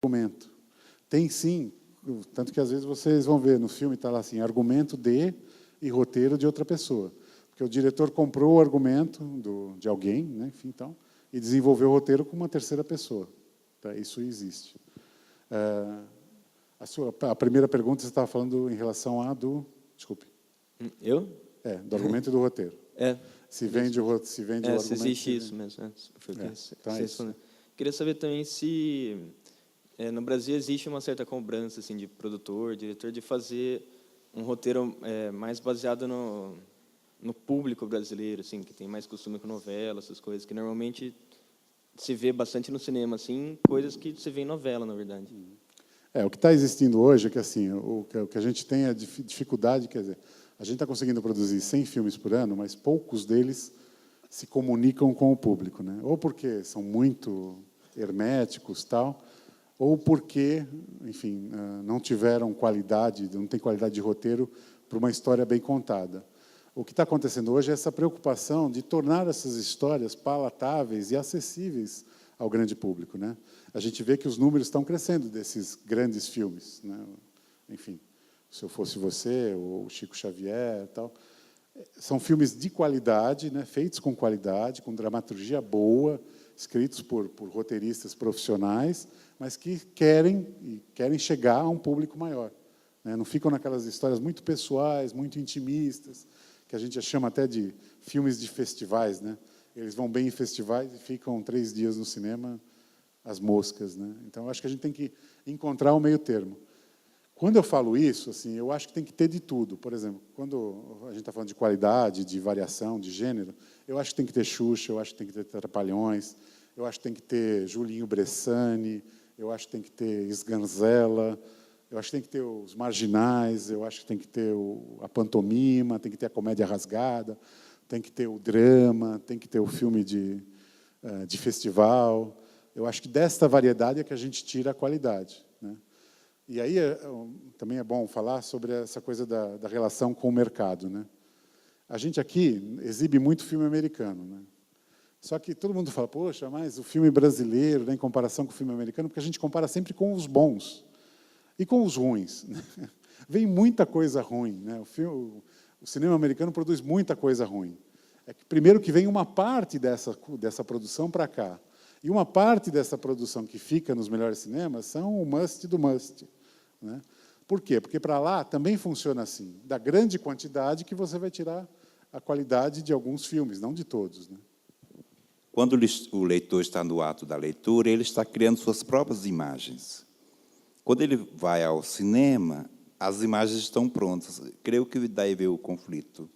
argumento. Tem sim, tanto que às vezes vocês vão ver no filme, está lá assim, argumento de e roteiro de outra pessoa. Porque o diretor comprou o argumento de alguém, né, enfim, então, e desenvolveu o roteiro com uma terceira pessoa. Tá? Isso existe. A primeira pergunta você estava falando em relação a do... Desculpe. Eu? Do argumento e do roteiro. Se vende o argumento... Se existe isso mesmo. Foi o que então é isso. Queria saber também se no Brasil existe uma certa cobrança assim, de produtor, diretor, de fazer um roteiro mais baseado no público brasileiro, assim, que tem mais costume com novela, essas coisas, que normalmente se vê bastante no cinema, assim, coisas que se vê em novela, na verdade. O que está existindo hoje é que assim, o que a gente tem é dificuldade, quer dizer, a gente está conseguindo produzir 100 filmes por ano, mas poucos deles se comunicam com o público, né? Ou porque são muito herméticos, tal, ou porque, enfim, não tiveram qualidade, não tem qualidade de roteiro para uma história bem contada. O que está acontecendo hoje é essa preocupação de tornar essas histórias palatáveis e acessíveis ao grande público, né? A gente vê que os números estão crescendo desses grandes filmes, né? Enfim, Se Eu Fosse Você, ou Chico Xavier, tal. São filmes de qualidade, né? Feitos com qualidade, com dramaturgia boa, escritos por roteiristas profissionais, mas que querem chegar a um público maior, né? Não ficam naquelas histórias muito pessoais, muito intimistas, que a gente chama até de filmes de festivais, né? Eles vão bem em festivais e ficam 3 dias no cinema, as moscas, né? Então, eu acho que a gente tem que encontrar o meio termo. Quando eu falo isso, assim, eu acho que tem que ter de tudo. Por exemplo, quando a gente está falando de qualidade, de variação, de gênero, eu acho que tem que ter Xuxa, eu acho que tem que ter Trapalhões, eu acho que tem que ter Julinho Bressani, eu acho que tem que ter Sganzella, eu acho que tem que ter os Marginais, eu acho que tem que ter a pantomima, tem que ter a comédia rasgada, tem que ter o drama, tem que ter o filme de festival. Eu acho que desta variedade é que a gente tira a qualidade, né? E aí também é bom falar sobre essa coisa da relação com o mercado, né? A gente aqui exibe muito filme americano, né? Só que todo mundo fala, poxa, mas o filme brasileiro, né, em comparação com o filme americano, porque a gente compara sempre com os bons e com os ruins, né? Vem muita coisa ruim, né? O cinema americano produz muita coisa ruim. É que, primeiro, que vem uma parte dessa produção para cá. E uma parte dessa produção que fica nos melhores cinemas são o must do must, né? Por quê? Porque para lá também funciona assim. Da grande quantidade que você vai tirar a qualidade de alguns filmes, não de todos, né? Quando o leitor está no ato da leitura, ele está criando suas próprias imagens. Quando ele vai ao cinema, as imagens estão prontas. Creio que daí veio o conflito.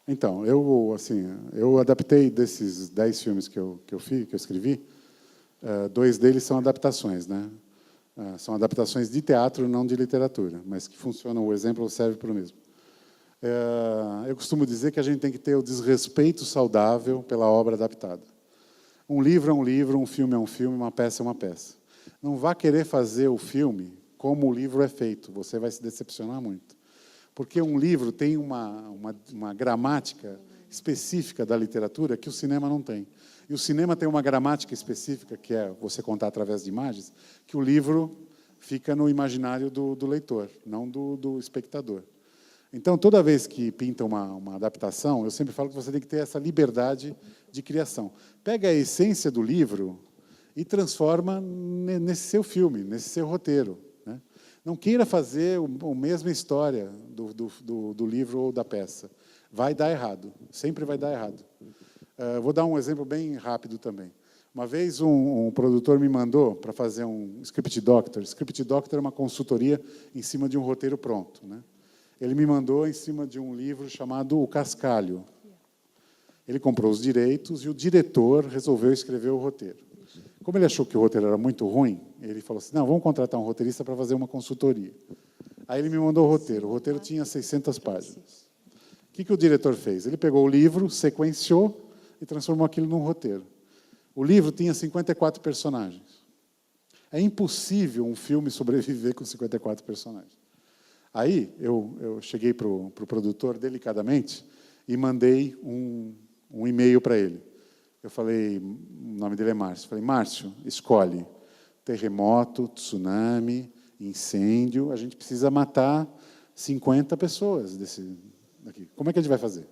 Então, eu adaptei desses 10 filmes que eu escrevi, 2 deles são adaptações, né? São adaptações de teatro, não de literatura, mas que funcionam, o exemplo serve para o mesmo. Eu costumo dizer que a gente tem que ter o desrespeito saudável pela obra adaptada. Um livro é um livro, um filme é um filme, uma peça é uma peça. Não vá querer fazer o filme como o livro é feito, você vai se decepcionar muito. Porque um livro tem uma gramática específica da literatura que o cinema não tem. E o cinema tem uma gramática específica, que é você contar através de imagens, que o livro fica no imaginário do leitor, não do espectador. Então, toda vez que pinta uma adaptação, eu sempre falo que você tem que ter essa liberdade de criação. Pega a essência do livro e transforma nesse seu filme, nesse seu roteiro, né? Não queira fazer a mesma história do livro ou da peça. Vai dar errado, sempre vai dar errado. Vou dar um exemplo bem rápido também. Uma vez um produtor me mandou para fazer um script doctor. Script doctor é uma consultoria em cima de um roteiro pronto, né? Ele me mandou em cima de um livro chamado O Cascalho. Ele comprou os direitos e o diretor resolveu escrever o roteiro. Como ele achou que o roteiro era muito ruim, ele falou assim, não, vamos contratar um roteirista para fazer uma consultoria. Aí ele me mandou o roteiro tinha 600 páginas. O que o diretor fez? Ele pegou o livro, sequenciou e transformou aquilo num roteiro. O livro tinha 54 personagens. É impossível um filme sobreviver com 54 personagens. Aí eu cheguei para o produtor delicadamente e mandei um e-mail para ele. Eu falei, o nome dele é Márcio. Falei, Márcio, escolhe terremoto, tsunami, incêndio, a gente precisa matar 50 pessoas daqui. Como é que a gente vai fazer?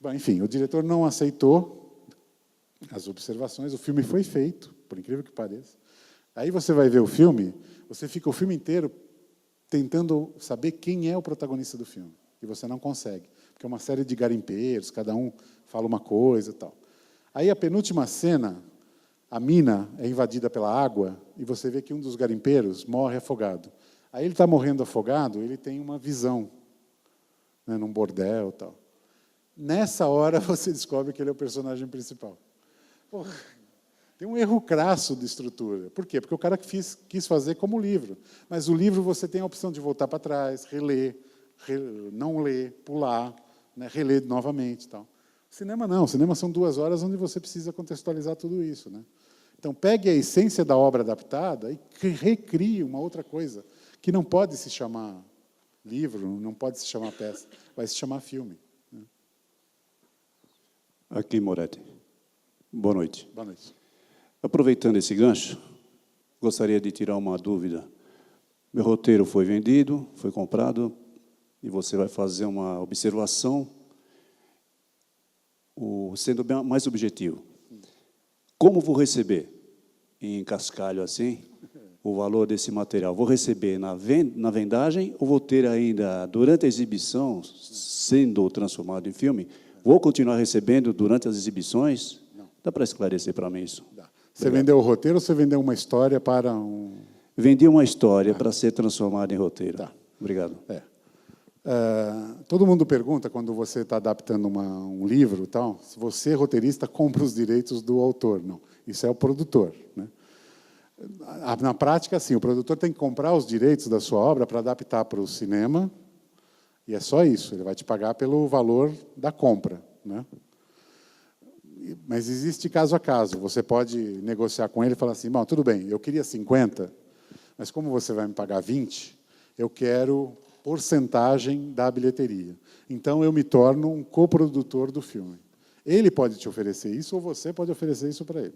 Bom, enfim, o diretor não aceitou as observações, o filme foi feito, por incrível que pareça. Aí você vai ver o filme, você fica o filme inteiro tentando saber quem é o protagonista do filme, e você não consegue, porque é uma série de garimpeiros, cada um fala uma coisa e tal. Aí a penúltima cena, a mina é invadida pela água e você vê que um dos garimpeiros morre afogado. Aí ele está morrendo afogado, ele tem uma visão, né, num bordel e tal. Nessa hora você descobre que ele é o personagem principal. Porra, tem um erro crasso de estrutura. Por quê? Porque o cara quis fazer como livro. Mas o livro você tem a opção de voltar para trás, reler, não ler, pular, né, reler novamente e tal. Cinema não. Cinema são 2 horas onde você precisa contextualizar tudo isso, né? Então, pegue a essência da obra adaptada e recrie uma outra coisa, que não pode se chamar livro, não pode se chamar peça, vai se chamar filme. Né? Aqui, Moretti. Boa noite. Boa noite. Aproveitando esse gancho, gostaria de tirar uma dúvida. Meu roteiro foi vendido, foi comprado, e você vai fazer uma observação, sendo mais objetivo. Como vou receber, em cascalho assim, o valor desse material? Vou receber na vendagem ou vou ter ainda, durante a exibição, sendo transformado em filme, vou continuar recebendo durante as exibições? Não. Dá para esclarecer para mim isso? Dá. Você vendeu o roteiro ou você vendeu uma história para um... Vendi uma história para ser transformada em roteiro. Tá. Obrigado. Todo mundo pergunta, quando você está adaptando um livro, tal, se você, roteirista, compra os direitos do autor. Não, isso é o produtor. Né? Na prática, assim, o produtor tem que comprar os direitos da sua obra para adaptar para o cinema, e é só isso, ele vai te pagar pelo valor da compra. Né? Mas existe caso a caso, você pode negociar com ele e falar assim, bom, tudo bem, eu queria 50, mas como você vai me pagar 20, eu quero porcentagem da bilheteria. Então, eu me torno um coprodutor do filme. Ele pode te oferecer isso, ou você pode oferecer isso para ele.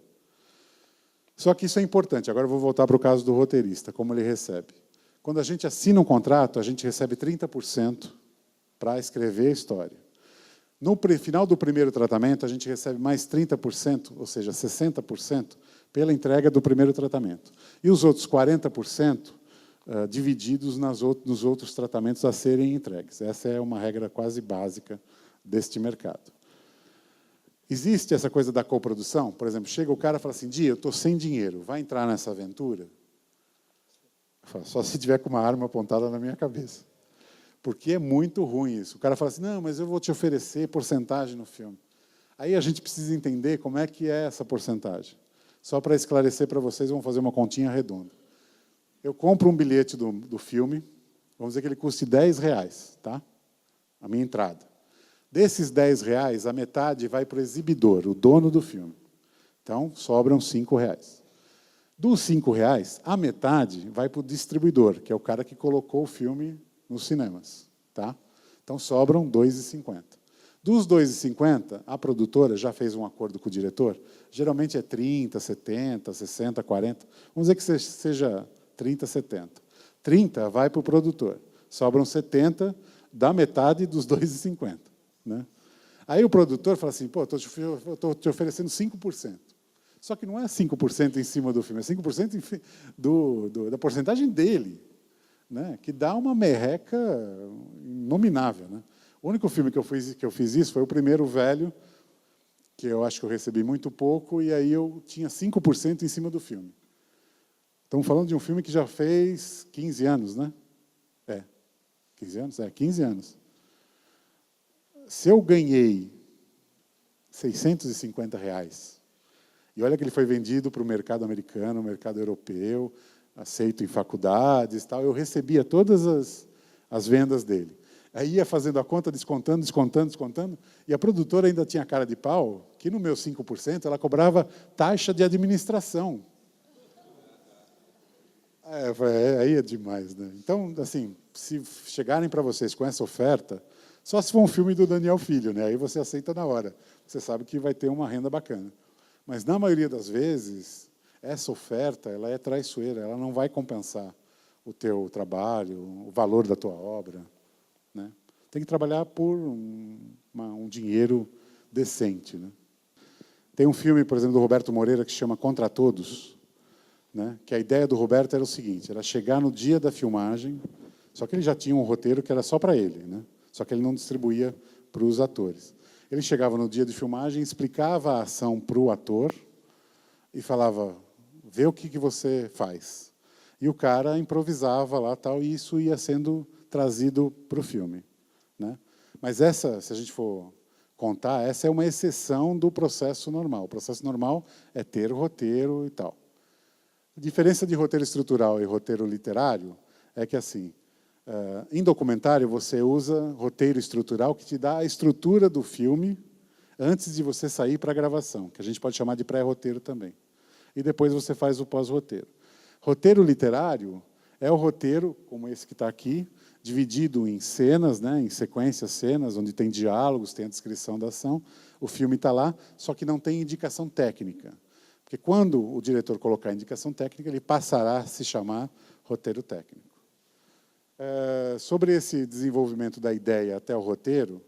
Só que isso é importante. Agora eu vou voltar para o caso do roteirista, como ele recebe. Quando a gente assina um contrato, a gente recebe 30% para escrever a história. No final do primeiro tratamento, a gente recebe mais 30%, ou seja, 60%, pela entrega do primeiro tratamento. E os outros 40%, divididos nos outros tratamentos a serem entregues. Essa é uma regra quase básica deste mercado. Existe essa coisa da coprodução? Por exemplo, chega o cara e fala assim, Dia, eu estou sem dinheiro, vai entrar nessa aventura? Eu falo, só se tiver com uma arma apontada na minha cabeça. Porque é muito ruim isso. O cara fala assim, não, mas eu vou te oferecer porcentagem no filme. Aí a gente precisa entender como é que é essa porcentagem. Só para esclarecer para vocês, vamos fazer uma continha redonda. Eu compro um bilhete do filme, vamos dizer que ele custe R$10, tá? A minha entrada. Desses R$10, a metade vai para o exibidor, o dono do filme. Então, sobram R$5. Dos R$5, a metade vai para o distribuidor, que é o cara que colocou o filme nos cinemas. Tá? Então, sobram R$2,50. Dos R$2,50, a produtora já fez um acordo com o diretor, geralmente é 30, 70, 60, 40. Vamos dizer que seja 30, 70. 30 vai para o produtor. Sobram 70 da metade dos R$2,50. Né? Aí o produtor fala assim, pô, estou te oferecendo 5%. Só que não é 5% em cima do filme, é 5% da porcentagem dele, né? Que dá uma merreca inominável. Né? O único filme que eu fiz isso foi o primeiro, Velho, que eu acho que eu recebi muito pouco, e aí eu tinha 5% em cima do filme. Estamos falando de um filme que já fez 15 anos, né? 15 anos? 15 anos. Se eu ganhei R$650, e olha que ele foi vendido para o mercado americano, mercado europeu, aceito em faculdades, tal, eu recebia todas as vendas dele. Aí ia fazendo a conta, descontando, e a produtora ainda tinha cara de pau, que no meu 5% ela cobrava taxa de administração. Aí é demais, né? Então, assim, se chegarem para vocês com essa oferta, só se for um filme do Daniel Filho, né? Aí você aceita na hora. Você sabe que vai ter uma renda bacana. Mas, na maioria das vezes, essa oferta ela é traiçoeira, ela não vai compensar o teu trabalho, o valor da tua obra, né? Tem que trabalhar por um dinheiro decente, né? Tem um filme, por exemplo, do Roberto Moreira, que se chama Contra Todos, né? Que a ideia do Roberto era o seguinte, era chegar no dia da filmagem, só que ele já tinha um roteiro que era só para ele, né? Só que ele não distribuía para os atores. Ele chegava no dia de filmagem, explicava a ação para o ator e falava, vê o que você faz. E o cara improvisava lá, tal, e isso ia sendo trazido para o filme, né? Mas essa, se a gente for contar, essa é uma exceção do processo normal. O processo normal é ter roteiro e tal. A diferença de roteiro estrutural e roteiro literário é que, assim, em documentário, você usa roteiro estrutural que te dá a estrutura do filme antes de você sair para a gravação, que a gente pode chamar de pré-roteiro também. E depois você faz o pós-roteiro. Roteiro literário é o roteiro, como esse que está aqui, dividido em cenas, né, em sequências, cenas, onde tem diálogos, tem a descrição da ação. O filme está lá, só que não tem indicação técnica. Porque quando o diretor colocar indicação técnica, ele passará a se chamar roteiro técnico. Sobre esse desenvolvimento da ideia até o roteiro,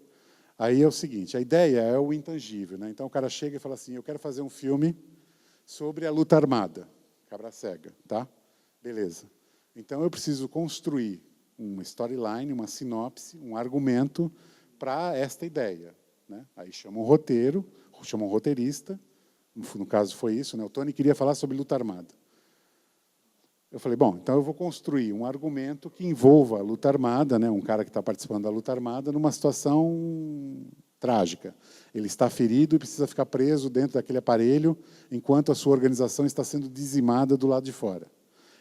aí é o seguinte, a ideia é o intangível, né? Então o cara chega e fala assim, eu quero fazer um filme sobre a luta armada, cabra cega, tá? Beleza. Então eu preciso construir uma storyline, uma sinopse, um argumento para esta ideia, né? Aí chama um roteiro, chama um roteirista, no caso foi isso, né? O Tony queria falar sobre luta armada. Eu falei, bom, então eu vou construir um argumento que envolva a luta armada, né? Um cara que está participando da luta armada numa situação trágica. Ele está ferido e precisa ficar preso dentro daquele aparelho enquanto a sua organização está sendo dizimada do lado de fora.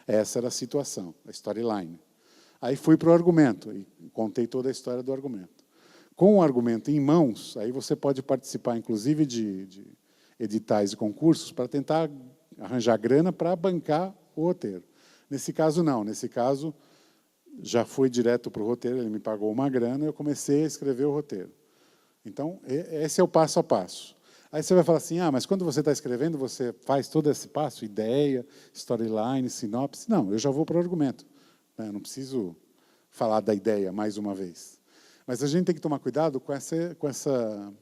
Essa era a situação, a storyline. Aí fui para o argumento e contei toda a história do argumento. Com o argumento em mãos, aí você pode participar, inclusive, de editais e concursos para tentar arranjar grana para bancar o roteiro. Nesse caso, não. Nesse caso, já fui direto para o roteiro, ele me pagou uma grana e eu comecei a escrever o roteiro. Então, esse é o passo a passo. Aí você vai falar assim, mas quando você está escrevendo, você faz todo esse passo, ideia, storyline, sinopse. Não, eu já vou para o argumento. Eu não preciso falar da ideia mais uma vez. Mas a gente tem que tomar cuidado com essa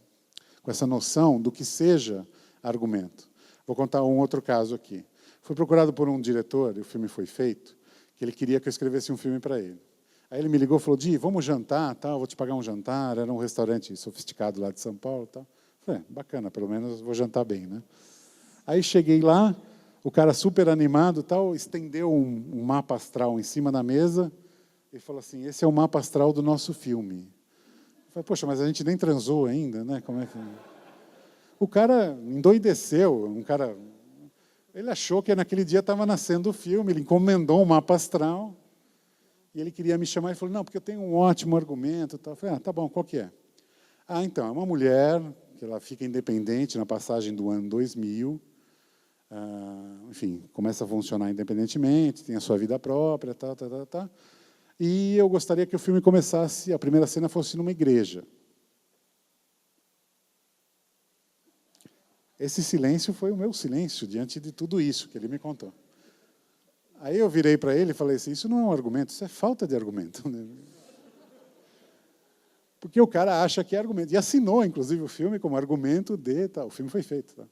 noção do que seja argumento. Vou contar um outro caso aqui. Fui procurado por um diretor, e o filme foi feito, que ele queria que eu escrevesse um filme para ele. Aí ele me ligou e falou, Di, vamos jantar, tal, vou te pagar um jantar. Era um restaurante sofisticado lá de São Paulo. Tal. Falei, bacana, pelo menos vou jantar bem, né? Aí cheguei lá, o cara super animado, tal, estendeu um mapa astral em cima da mesa e falou assim, esse é o mapa astral do nosso filme. Eu falei, poxa, mas a gente nem transou ainda, né? Como é que... O cara endoideceu, ele achou que naquele dia estava nascendo o filme, ele encomendou um mapa astral e ele queria me chamar e falou, não, porque eu tenho um ótimo argumento. Tal. Eu falei, tá bom, qual que é? Então, é uma mulher que ela fica independente na passagem do ano 2000, enfim, começa a funcionar independentemente, tem a sua vida própria, tá. E eu gostaria que o filme começasse, a primeira cena fosse numa igreja. Esse silêncio foi o meu silêncio diante de tudo isso que ele me contou. Aí eu virei para ele e falei assim, isso não é um argumento, isso é falta de argumento. Porque o cara acha que é argumento. E assinou, inclusive, o filme como argumento de... Tá, o filme foi feito. Tá?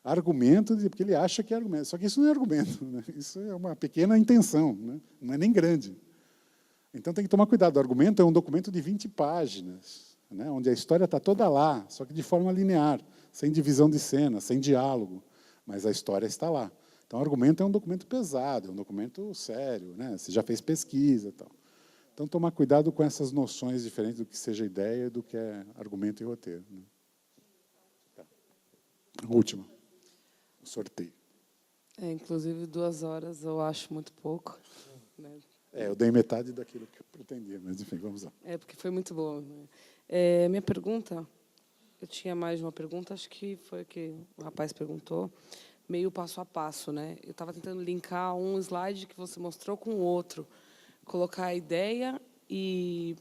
Argumento de... Porque ele acha que é argumento. Só que isso não é argumento. Né? Isso é uma pequena intenção. Né? Não é nem grande. Então tem que tomar cuidado. O argumento é um documento de 20 páginas, né? Onde a história está toda lá, só que de forma linear, sem divisão de cena, sem diálogo. Mas a história está lá. Então, o argumento é um documento pesado, é um documento sério. Né? Você já fez pesquisa e tal. Então, tomar cuidado com essas noções diferentes do que seja ideia, do que é argumento e roteiro. Né? Tá. Última. O sorteio. Inclusive, 2 horas eu acho muito pouco. Né? Eu dei metade daquilo que eu pretendia, mas, enfim, vamos lá. Porque foi muito bom. Né? Minha pergunta, eu tinha mais de uma pergunta, acho que foi o que o rapaz perguntou, meio passo a passo. Né? Eu estava tentando linkar um slide que você mostrou com o outro. Colocar a ideia e